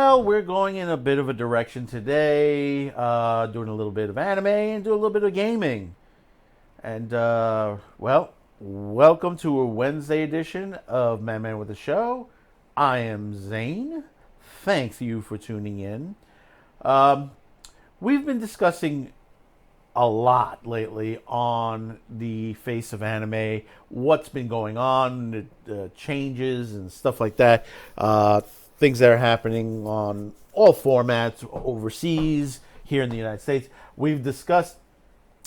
Well, we're going in a bit of a direction today, doing a little bit of anime and do a little bit of gaming. And, well, welcome to a Wednesday edition of Man with a Show. I am Zane. Thanks you for tuning in. We've been discussing a lot lately on the face of anime, what's been going on, the changes and stuff like that, things that are happening on all formats overseas, here in the United States. We've discussed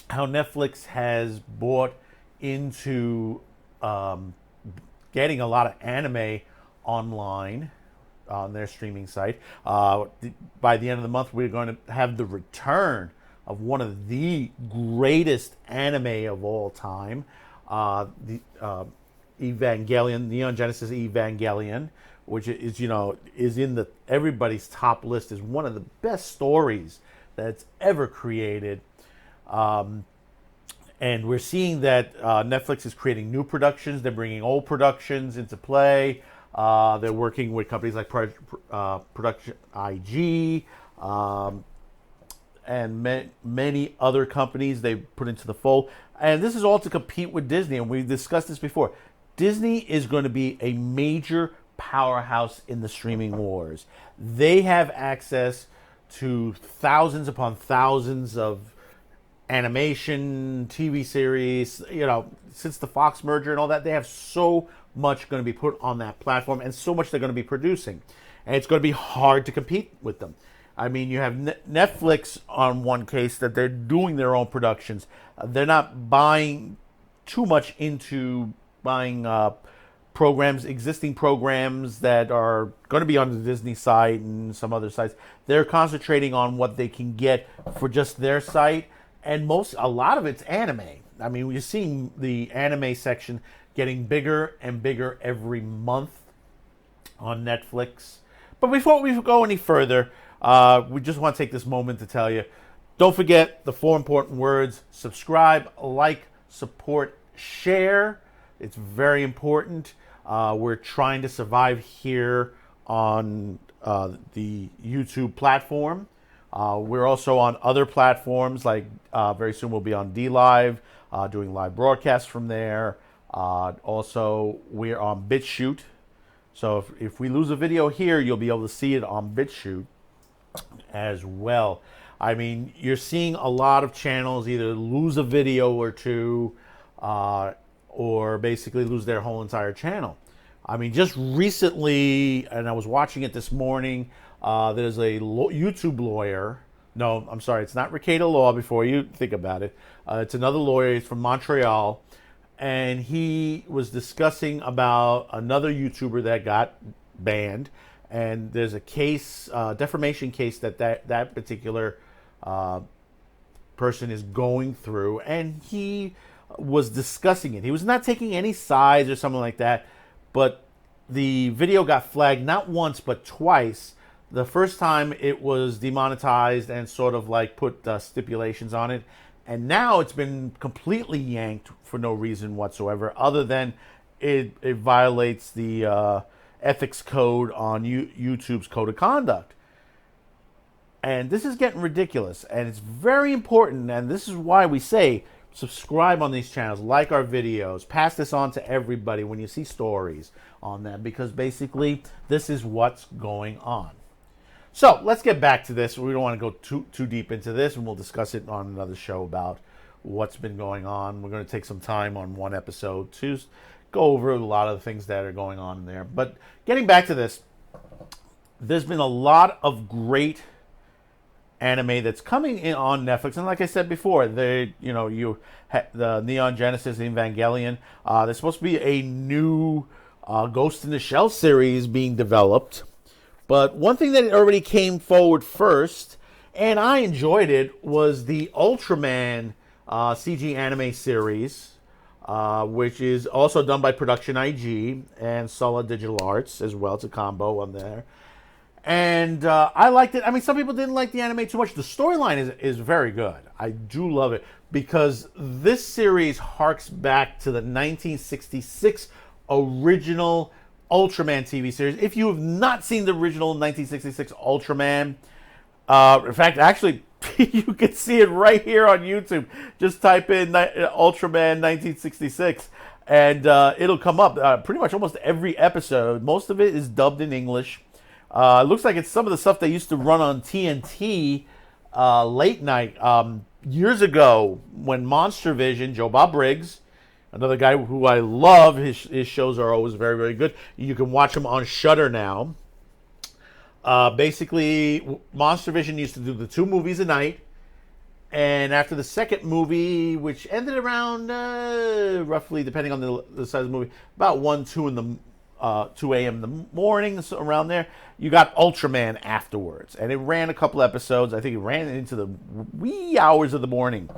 how Netflix has bought into getting a lot of anime online on their streaming site. By the end of the month, we're going to have the return of one of the greatest anime of all time, the Evangelion, Neon Genesis Evangelion, which is in the everybody's top list, is one of the best stories that's ever created. And we're seeing that Netflix is creating new productions. They're bringing old productions into play. They're working with companies like Production IG, and many other companies they put into the fold. And this is all to compete with Disney. And we've discussed this before. Disney is going to be a major powerhouse in the streaming wars. They have access to thousands upon thousands of animation, TV series. Since the Fox merger and all that, they have so much going to be put on that platform and so much they're going to be producing. And it's going to be hard to compete with them. I mean, you have Netflix on one case that they're doing their own productions. They're not buying too much into buying programs, existing programs that are going to be on the Disney site and some other sites. They're concentrating on what they can get for just their site, and a lot of it's anime. I mean, we're seeing the anime section getting bigger and bigger every month on Netflix. But before we go any further, we just want to take this moment to tell you, don't forget the 4 important words: subscribe, like, support, share. It's very important. We're trying to survive here on the YouTube platform. We're also on other platforms, like very soon we'll be on DLive, doing live broadcasts from there. Also, we're on BitChute. So if we lose a video here, you'll be able to see it on BitChute as well. I mean, you're seeing a lot of channels either lose a video or two, or basically lose their whole entire channel. I mean, just recently, and I was watching it this morning, there's a YouTube lawyer. No, I'm sorry, it's not Ricada Law before you think about it. It's another lawyer. He's from Montreal. And he was discussing about another YouTuber that got banned. And there's a case, defamation case that particular person is going through. And he was discussing it. He was not taking any sides or something like that. But the video got flagged not once but twice. The first time it was demonetized and sort of like put stipulations on it. And now it's been completely yanked for no reason whatsoever, other than it violates the ethics code on YouTube's code of conduct. And this is getting ridiculous. And it's very important. And this is why we say subscribe on these channels, like our videos, pass this on to everybody when you see stories on them, because basically this is what's going on. So let's get back to this. We don't want to go too deep into this, and we'll discuss it on another show about what's been going on. We're going to take some time on one episode to go over a lot of the things that are going on in there. But getting back to this, there's been a lot of great anime that's coming in on Netflix, and like I said before, the Neon Genesis Evangelion. There's supposed to be a new Ghost in the Shell series being developed. But one thing that already came forward first, and I enjoyed it, was the Ultraman CG anime series, which is also done by Production IG and Sola Digital Arts as well. It's a combo on there. And I liked it. I mean, some people didn't like the anime too much. The storyline is very good. I do love it because this series harks back to the 1966 original Ultraman TV series. If you have not seen the original 1966 Ultraman, in fact, actually, you can see it right here on YouTube. Just type in Ultraman 1966, and it'll come up. Pretty much almost every episode. Most of it is dubbed in English. It looks like it's some of the stuff they used to run on TNT late night years ago when Monster Vision, Joe Bob Briggs, another guy who I love, his shows are always very, very good. You can watch them on Shudder now. Basically, Monster Vision used to do the 2 movies a night. And after the second movie, which ended around roughly, depending on the size of the movie, about 2 a.m. in the morning, so around there, you got Ultraman afterwards. And it ran a couple episodes. I think it ran into the wee hours of the morning.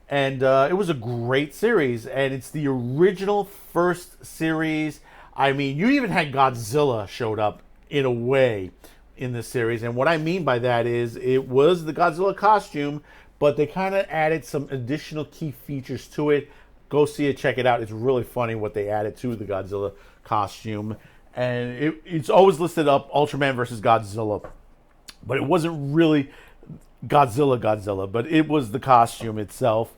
And it was a great series. And it's the original first series. I mean, you even had Godzilla showed up in a way in this series. And what I mean by that is it was the Godzilla costume, but they kind of added some additional key features to it. Go see it, check it out. It's really funny what they added to the Godzilla costume. And it's always listed up Ultraman versus Godzilla. But it wasn't really Godzilla, but it was the costume itself.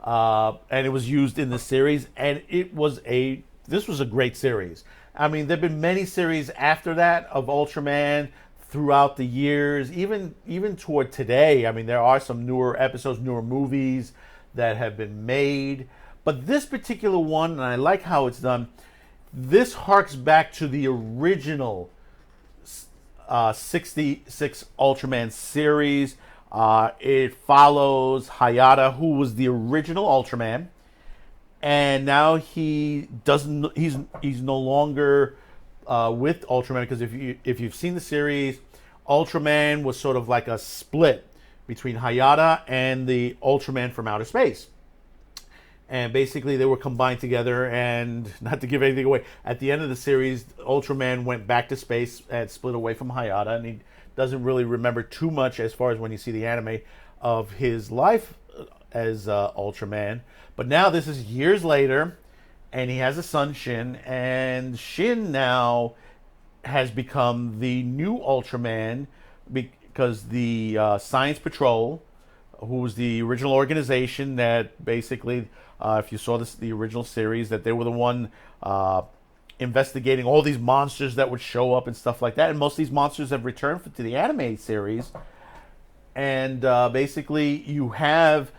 And it was used in the series. And this was a great series. I mean, there have been many series after that of Ultraman throughout the years, even toward today. I mean, there are some newer episodes, newer movies that have been made. But this particular one, and I like how it's done, this harks back to the original 66 Ultraman series. It follows Hayata, who was the original Ultraman. And now he's no longer with Ultraman, because if you've seen the series, Ultraman was sort of like a split between Hayata and the Ultraman from outer space. And basically they were combined together, and not to give anything away, at the end of the series, Ultraman went back to space and split away from Hayata, and he doesn't really remember too much as far as when you see the anime of his life as Ultraman. But now this is years later, and he has a son, Shin, and Shin now has become the new Ultraman because the Science Patrol, who was the original organization that basically, if you saw the original series, that they were the one investigating all these monsters that would show up and stuff like that. And most of these monsters have returned to the anime series. And basically, you have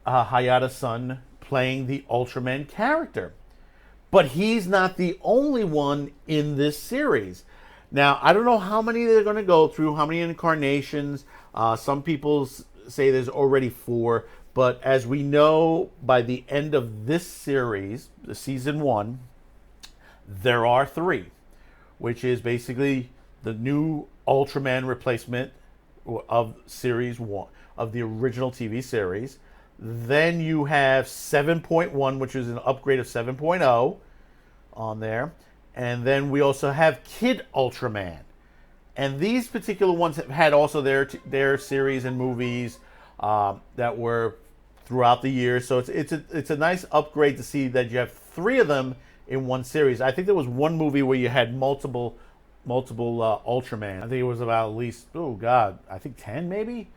Hayata's son playing the Ultraman character. But he's not the only one in this series. Now, I don't know how many they're going to go through, how many incarnations. Some people say there's already 4. But as we know, by the end of this series, the season 1, there are 3. Which is basically the new Ultraman replacement of series 1, of the original TV series. Then you have 7.1, which is an upgrade of 7.0 on there. And then we also have Kid Ultraman. And these particular ones have had also their series and movies that were throughout the years. So it's a nice upgrade to see that you have 3 of them in one series. I think there was one movie where you had multiple Ultraman. I think it was about at least, I think 10 maybe?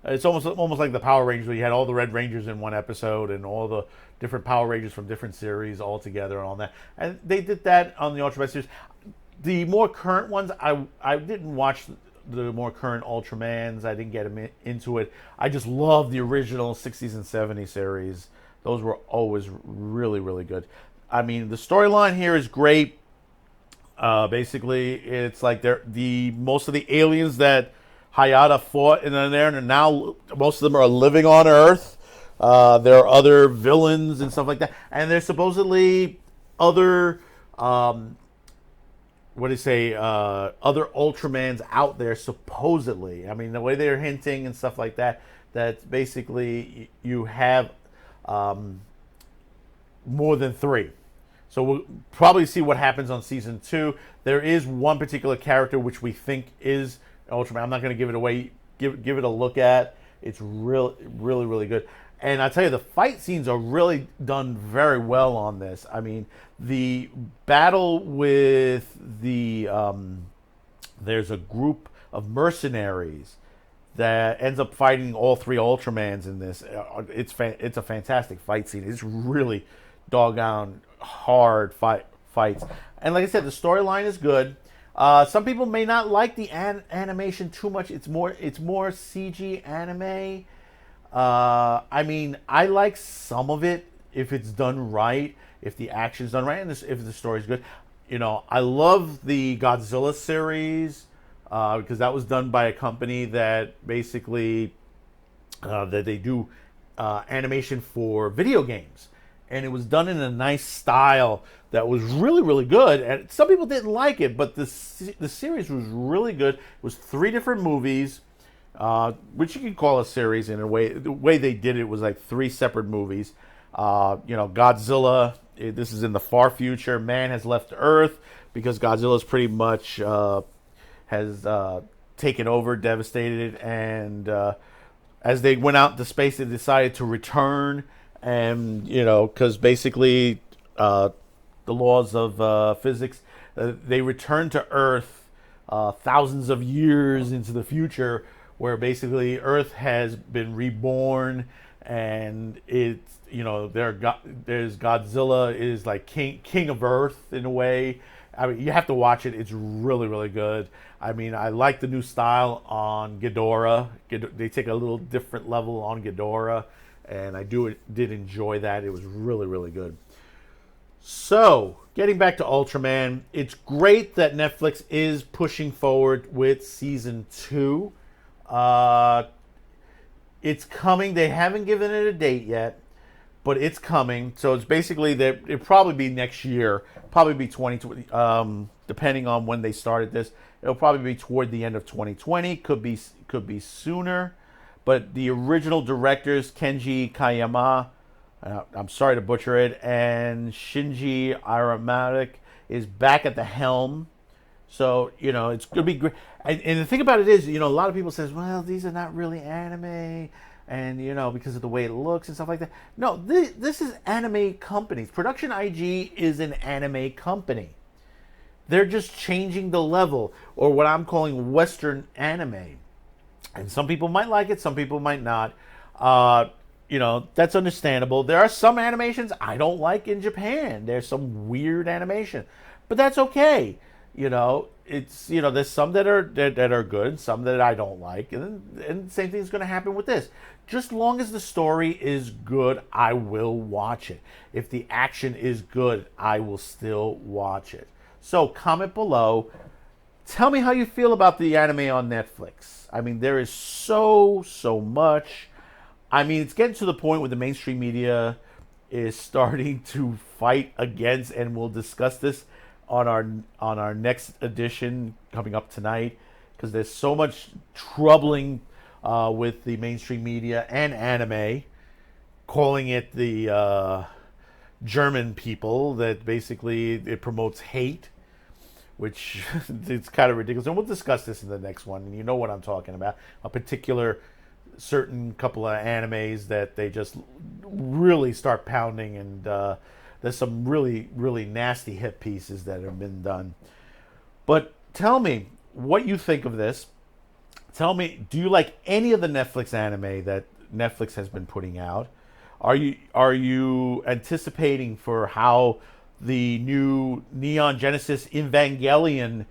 It's almost like the Power Rangers, where you had all the Red Rangers in one episode and all the different Power Rangers from different series all together and all that. And they did that on the Ultraman series. The more current ones, I didn't watch the more current Ultramans. I didn't get into it. I just love the original 60s and 70s series. Those were always really, really good. I mean, the storyline here is great. Basically, it's like most of the aliens that Hayata fought in there, and now most of them are living on Earth. There are other villains and stuff like that, and there's supposedly other other Ultramans out there, supposedly. I mean, the way they're hinting and stuff like that, that basically you have more than 3. So we'll probably see what happens on season 2. There is one particular character which we think is Ultraman. I'm not going to give it away. Give it a look at. It's really, really, really good. And I tell you, the fight scenes are really done very well on this. I mean, the battle with there's a group of mercenaries that ends up fighting all three Ultramans in this. It's a fantastic fight scene. It's really doggone hard fights. And like I said, the storyline is good. Some people may not like the animation too much. It's more CG anime. I mean, I like some of it if it's done right, if the action's done right, and if the story's good. You know, I love the Godzilla series because that was done by a company that basically that they do animation for video games, and it was done in a nice style that was really, really good. And some people didn't like it, but the series was really good. It was 3 different movies. Which you could call a series in a way. The way they did it was like 3 separate movies. You know, Godzilla. This is in the far future. Man has left Earth because Godzilla's pretty much has taken over, devastated, and as they went out into space, they decided to return. And you know, because basically the laws of physics, they returned to Earth thousands of years into the future, where basically Earth has been reborn, and it's, you know, there's Godzilla is like king of Earth in a way. I mean, you have to watch it. It's really, really good. I mean, I like the new style on Ghidorah. They take a little different level on Ghidorah, and I did enjoy that. It was really, really good. So, getting back to Ultraman, it's great that Netflix is pushing forward with season 2. It's coming. They haven't given it a date yet, but it's coming. So it's basically that it'll probably be next year, probably be 2020, depending on when they started this. It'll probably be toward the end of 2020. Could be sooner. But the original directors, Kenji Kayama, I'm sorry to butcher it, and Shinji Aramaki is back at the helm. So, you know, it's going to be great. And the thing about it is, you know, a lot of people says, well, these are not really anime, and, you know, because of the way it looks and stuff like that. No, this is anime companies. Production IG is an anime company. They're just changing the level, or what I'm calling Western anime. And some people might like it, some people might not. You know, that's understandable. There are some animations I don't like in Japan. There's some weird animation, but that's okay. You know, it's, you know, there's some that are good, some that I don't like, and the same thing is going to happen with this. Just long as the story is good, I will watch it. If the action is good, I will still watch it. So comment below. Tell me how you feel about the anime on Netflix. I mean, there is so much. I mean, it's getting to the point where the mainstream media is starting to fight against, and we'll discuss this on our next edition coming up tonight, because there's so much troubling with the mainstream media and anime, calling it the German people, that basically it promotes hate, which it's kind of ridiculous. And we'll discuss this in the next one. And you know what I'm talking about. A particular certain couple of animes that they just really start pounding, and there's some really, really nasty hit pieces that have been done. But tell me what you think of this. Tell me, do you like any of the Netflix anime that Netflix has been putting out? Are you anticipating for how the new Neon Genesis Evangelion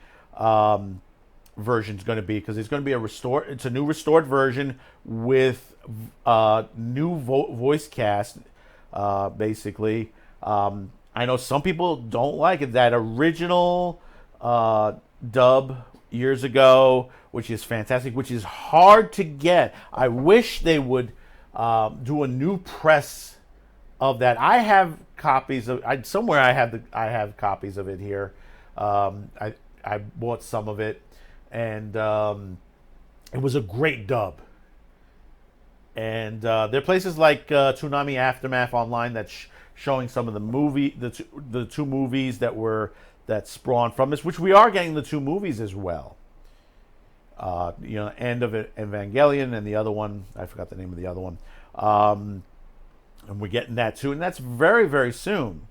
version is going to be? Because it's going to be it's a new restored version with new voice cast, basically. I know some people don't like it. That original dub years ago, which is fantastic, which is hard to get. I wish they would do a new press of that. I have copies of somewhere. I have copies of it here. I bought some of it, and it was a great dub. And there are places like Toonami Aftermath Online that's showing some of the two movies that spawned from this, which we are getting the 2 movies as well. You know, End of Evangelion, and the other one, I forgot the name of the other one. And we're getting that too, and that's very, very soon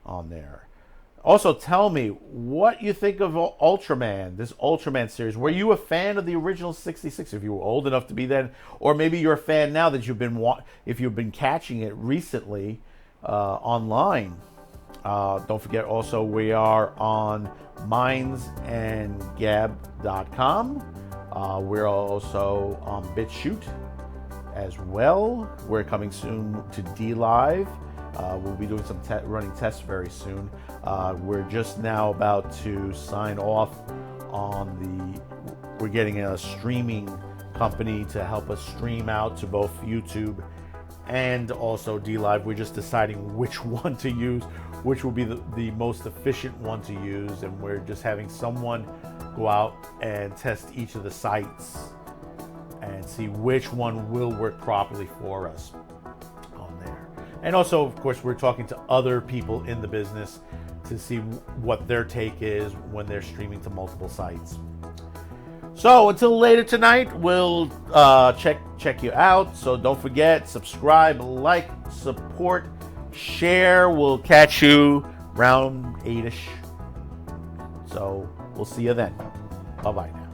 on there. Also, tell me what you think of Ultraman, this Ultraman series. Were you a fan of the original 66? If you were old enough to be then, or maybe you're a fan now that if you've been catching it recently online. Don't forget also we are on mindsandgab.com. We're also on BitChute as well. We're coming soon to DLive. We'll be doing some running tests very soon. We're just now about to sign off on we're getting a streaming company to help us stream out to both YouTube and also DLive. We're just deciding which one to use, which will be the most efficient one to use, and we're just having someone go out and test each of the sites and see which one will work properly for us on there. And also, of course, we're talking to other people in the business to see what their take is when they're streaming to multiple sites. So until later tonight, we'll check you out. So don't forget, subscribe, like, support, share. We'll catch you round 8-ish. So we'll see you then. Bye-bye now.